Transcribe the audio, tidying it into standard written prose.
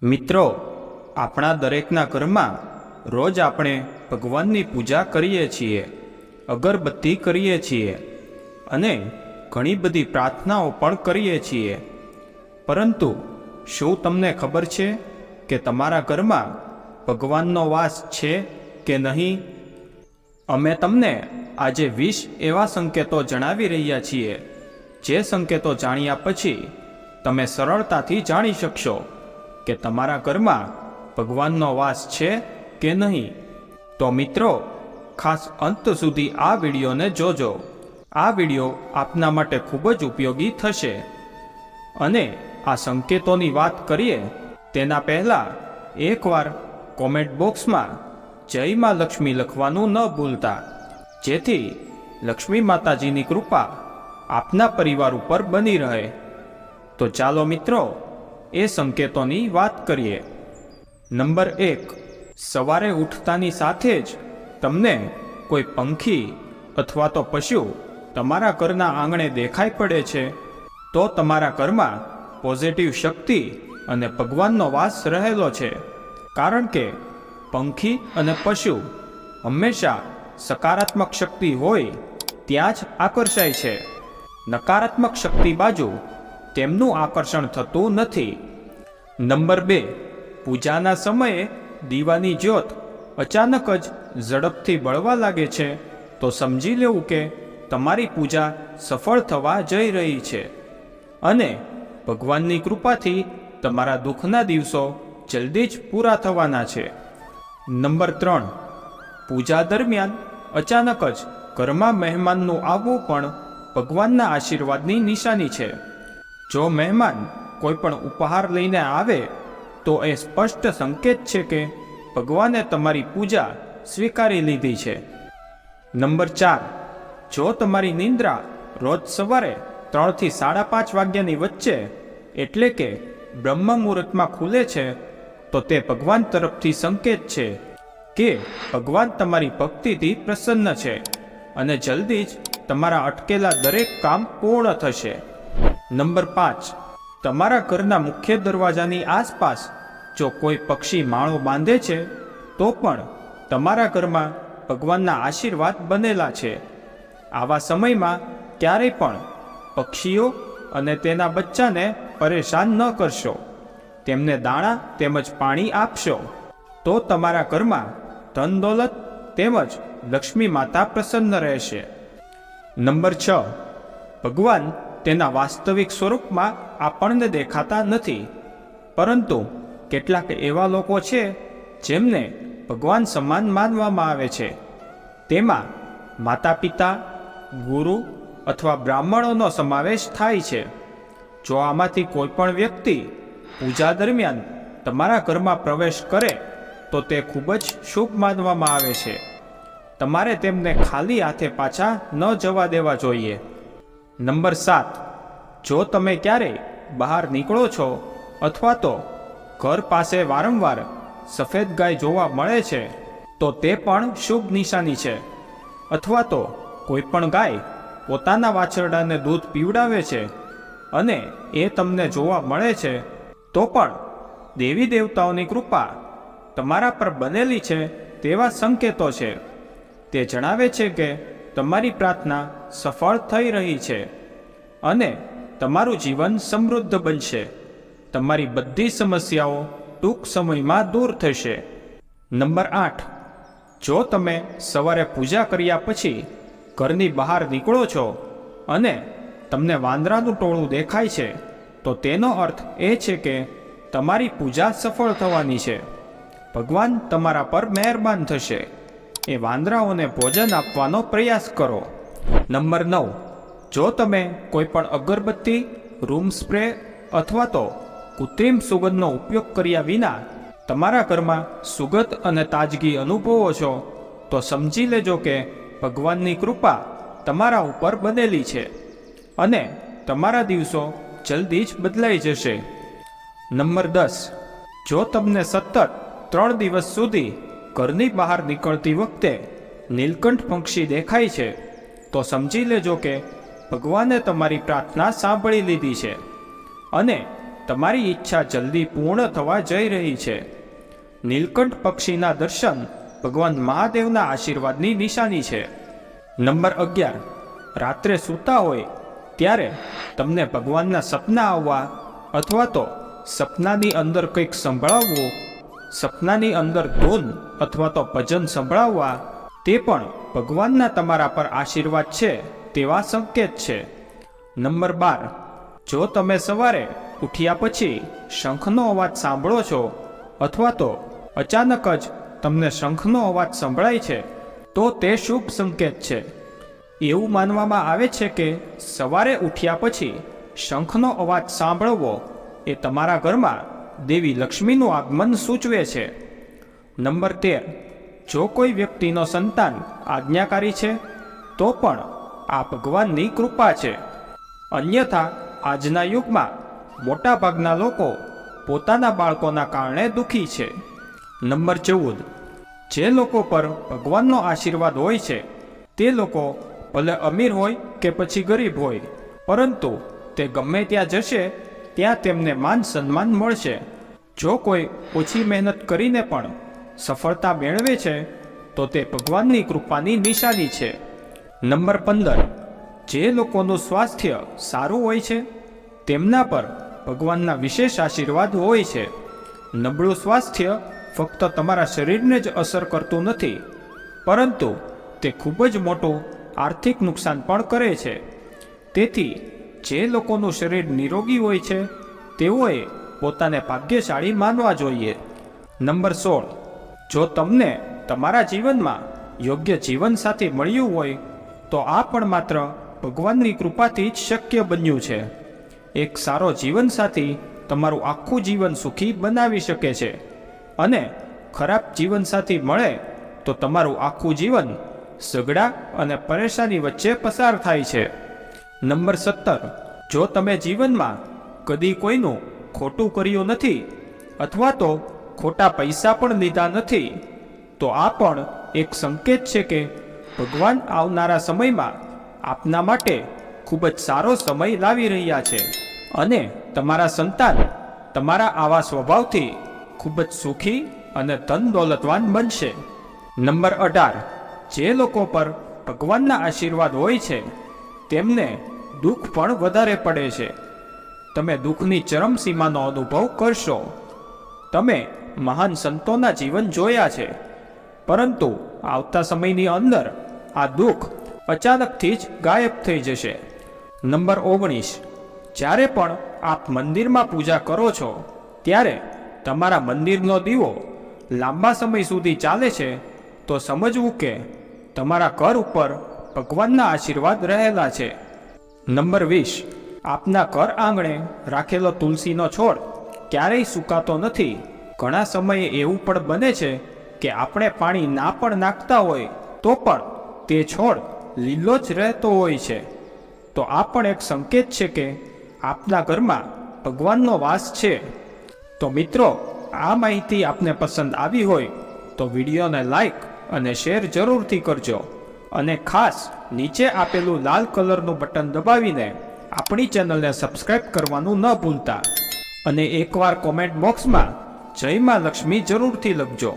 મિત્રો, આપણા દરેકના ઘરમાં રોજ આપણે ભગવાનની પૂજા કરીએ છીએ, અગરબત્તી કરીએ છીએ અને ઘણી બધી પ્રાર્થનાઓ પણ કરીએ છીએ. પરંતુ શું તમને ખબર છે કે તમારા ઘરમાં ભગવાનનો વાસ છે કે નહીં? અમે તમને આજે 20 એવા સંકેતો જણાવી રહ્યા છીએ, જે સંકેતો જાણ્યા પછી તમે સરળતાથી જાણી શકશો કે તમારા ઘરમાં ભગવાનનો વાસ છે કે નહીં. તો મિત્રો, ખાસ અંત સુધી આ વિડીયોને જોજો. આ વિડીયો આપના માટે ખૂબ જ ઉપયોગી થશે. અને આ સંકેતોની વાત કરીએ તેના પહેલાં એકવાર કોમેન્ટ બોક્સમાં જય માં લક્ષ્મી લખવાનું ન ભૂલતા, જેથી લક્ષ્મી માતાજીની કૃપા આપના પરિવાર ઉપર બની રહે. તો ચાલો મિત્રો, એ સંકેતોની વાત કરીએ. નંબર 1, સવારે ઉઠતાની સાથે જ તમને કોઈ પંખી અથવા તો પશુ તમારા ઘરના આંગણે દેખાઈ પડે છે, તો તમારા ઘરમાં પોઝિટિવ શક્તિ અને ભગવાનનો વાસ રહેલો છે. કારણ કે પંખી અને પશુ હંમેશા સકારાત્મક શક્તિ હોય ત્યાં જ આકર્ષાય છે. નકારાત્મક શક્તિ બાજુ તેમનું આકર્ષણ થતું નથી. નંબર 2, પૂજાના સમયે દીવાની જ્યોત અચાનક જ ઝડપથી બળવા લાગે છે, તો સમજી લેવું કે તમારી પૂજા સફળ થવા જઈ રહી છે અને ભગવાનની કૃપાથી તમારા દુઃખના દિવસો જલ્દી જ પૂરા થવાના છે. નંબર 3, પૂજા દરમિયાન અચાનક જ ઘરમાં મહેમાનનું આવવું પણ ભગવાનના આશીર્વાદની નિશાની છે. જો મહેમાન કોઈ પણ ઉપહાર લઈને આવે તો એ સ્પષ્ટ સંકેત છે કે ભગવાને તમારી પૂજા સ્વીકારી લીધી છે. નંબર 4, જો તમારી નિંદ્રા રોજ સવારે 3 થી 5:30 વાગ્યાની વચ્ચે એટલે કે બ્રહ્મ મુહૂર્તમાં ખુલે છે, તો તે ભગવાન તરફથી સંકેત છે કે ભગવાન તમારી ભક્તિથી પ્રસન્ન છે અને જલ્દી જ તમારા અટકેલા દરેક કામ પૂર્ણ થશે. નંબર 5, તમારા ઘરના મુખ્ય દરવાજાની આસપાસ જો કોઈ પક્ષી માળો બાંધે છે, તો પણ તમારા ઘરમાં ભગવાનના આશીર્વાદ બનેલા છે. આવા સમયમાં ક્યારેય પણ પક્ષીઓ અને તેના બચ્ચાને પરેશાન ન કરશો. તેમને દાણા તેમજ પાણી આપશો, તો તમારા ઘરમાં ધન દોલત તેમજ લક્ષ્મી માતા પ્રસન્ન રહેશે. નંબર 6, ભગવાન તેના વાસ્તવિક સ્વરૂપમાં આપણને દેખાતા નથી, પરંતુ કેટલાક એવા લોકો છે જેમને ભગવાન સમાન માનવામાં આવે છે. તેમાં માતા પિતા, ગુરુ અથવા બ્રાહ્મણોનો સમાવેશ થાય છે. જો આમાંથી કોઈ પણ વ્યક્તિ પૂજા દરમિયાન તમારા ઘરમાં પ્રવેશ કરે તો તે ખૂબ જ શુભ માનવામાં આવે છે. તમારે તેમને ખાલી હાથે પાછા ન જવા દેવા જોઈએ. નંબર 7, જો તમે ક્યારેય બહાર નીકળો છો અથવા તો ઘર પાસે વારંવાર સફેદ ગાય જોવા મળે છે, તો તે પણ શુભ નિશાની છે. અથવા તો કોઈ પણ ગાય પોતાના વાછરડાને દૂધ પીવડાવે છે અને એ તમને જોવા મળે છે, તો પણ દેવી દેવતાઓની કૃપા તમારા પર બનેલી છે તેવા સંકેતો છે. તે જણાવે છે કે તમારી પ્રાર્થના સફળ થઈ રહી છે અને તમારું જીવન સમૃદ્ધ બનશે. તમારી બધી સમસ્યાઓ ટૂંક સમયમાં દૂર થશે. નંબર 8, જો તમે સવારે પૂજા કર્યા પછી ઘરની બહાર નીકળો છો અને તમને વાંદરાનું ટોળું દેખાય છે, તો તેનો અર્થ એ છે કે તમારી પૂજા સફળ થવાની છે. ભગવાન તમારા પર મહેરબાન થશે. એ વાંદરાઓને ભોજન આપવાનો પ્રયાસ કરો. નંબર 9, જો તમે કોઈ પણ અગરબત્તી, રૂમ સ્પ્રે અથવા તો કૃત્રિમ સુગંધનો ઉપયોગ કર્યા વિના તમારા ઘરમાં સુગંધ અને તાજગી અનુભવો છો, તો સમજી લેજો કે ભગવાનની કૃપા તમારા ઉપર બનેલી છે અને તમારા દિવસો જલ્દી જ બદલાઈ જશે. નંબર 10, જો તમને સતત 3 દિવસ સુધી ઘરની બહાર નીકળતી વખતે નીલકંઠ પક્ષી દેખાય છે, તો સમજી લેજો કે ભગવાને તમારી પ્રાર્થના સાંભળી લીધી છે અને તમારી ઈચ્છા જલ્દી પૂર્ણ થવા જઈ રહી છે. નીલકંઠ પક્ષીના દર્શન ભગવાન મહાદેવના આશીર્વાદની નિશાની છે. નંબર 11, રાત્રે સૂતા હોય ત્યારે તમને ભગવાનના સપના આવવા અથવા તો સપનાની અંદર કંઈક સંભળાવવું, સપનાની અંદર ધૂન અથવા તો ભજન સંભળાવવા, તે પણ ભગવાનના તમારા પર આશીર્વાદ છે તેવા સંકેત છે. નંબર 12, જો તમે સવારે ઉઠ્યા પછી શંખનો અવાજ સાંભળો છો અથવા તો અચાનક જ તમને શંખનો અવાજ સંભળાય છે તો તે શુભ સંકેત છે. એવું માનવામાં આવે છે કે સવારે ઉઠ્યા પછી શંખનો અવાજ સાંભળવો એ તમારા ઘરમાં દેવી લક્ષ્મીનું આગમન સૂચવે છે. નંબર 13, જો કોઈ વ્યક્તિનો સંતાન આજ્ઞાકારી છે તો પણ આ ભગવાનની કૃપા છે. અન્યથા આજના યુગમાં મોટાભાગના લોકો પોતાના બાળકોના કારણે દુઃખી છે. નંબર 14, જે લોકો પર ભગવાનનો આશીર્વાદ હોય છે તે લોકો ભલે અમીર હોય કે પછી ગરીબ હોય, પરંતુ તે ગમે ત્યાં જશે ત્યાં તેમને માન સન્માન મળશે. જો કોઈ ઓછી મહેનત કરીને પણ સફળતા મેળવે છે તો તે ભગવાનની કૃપાની નિશાની છે. નંબર 15, જે લોકોનું સ્વાસ્થ્ય સારું હોય છે તેમના પર ભગવાનના વિશેષ આશીર્વાદ હોય છે. નબળું સ્વાસ્થ્ય ફક્ત તમારા શરીરને જ અસર કરતું નથી, પરંતુ તે ખૂબ જ મોટું આર્થિક નુકસાન પણ કરે છે. તેથી જે લોકોનું શરીર નિરોગી હોય છે તેઓએ પોતાને ભાગ્યશાળી માનવા જોઈએ. નંબર 16, જો તમને તમારા જીવનમાં યોગ્ય જીવનસાથી મળ્યું હોય તો આ પણ માત્ર ભગવાનની કૃપાથી જ શક્ય બન્યું છે. એક સારો જીવનસાથી તમારું આખું જીવન સુખી બનાવી શકે છે અને ખરાબ જીવનસાથી મળે તો તમારું આખું જીવન ઝઘડા અને પરેશાની વચ્ચે પસાર થાય છે. નંબર 17, જો તમે જીવનમાં કદી કોઈનું ખોટું કર્યું નથી અથવા તો ખોટા પૈસા પણ લીધા નથી તો આ પણ એક સંકેત છે કે ભગવાન આવનારા સમયમાં આપના માટે ખૂબ જ સારો સમય લાવી રહ્યા છે અને તમારા સંતાન તમારા આવા સ્વભાવથી ખૂબ જ સુખી અને ધન દોલતવાન બનશે. નંબર 18, જે લોકો પર ભગવાનના આશીર્વાદ હોય છે તેમને દુઃખ પણ વધારે પડે છે. તમે દુઃખની ચરમસીમાનો અનુભવ કરશો. તમે મહાન સંતોના જીવન જોયા છે, પરંતુ આવતા સમયની અંદર આ દુઃખ અચાનકથી જ ગાયબ થઈ જશે. નંબર 19, જ્યારે પણ આપ મંદિરમાં પૂજા કરો છો ત્યારે તમારા મંદિરનો દીવો લાંબા સમય સુધી ચાલે છે તો સમજવું કે તમારા ઘર ઉપર ભગવાનના આશીર્વાદ રહેલા છે. નંબર 20, આપના ઘર આંગણે રાખેલો તુલસીનો છોડ ક્યારેય સુકાતો નથી. ઘણા સમયે એવું પણ બને છે કે આપણે પાણી ના પણ નાખતા હોય તો પણ તે છોડ લીલો જ રહેતો હોય છે. તો આ પણ એક સંકેત છે કે આપના ઘરમાં ભગવાનનો વાસ છે. તો મિત્રો, આ માહિતી આપને પસંદ આવી હોય તો વિડીયોને લાઈક અને શેર જરૂરથી કરજો અને ખાસ નીચે આપેલું લાલ કલરનું બટન દબાવીને આપણી ચેનલને સબસ્ક્રાઇબ કરવાનું ન ભૂલતા અને એકવાર કોમેન્ટ બોક્સમાં જય માં લક્ષ્મી જરૂરથી લખજો.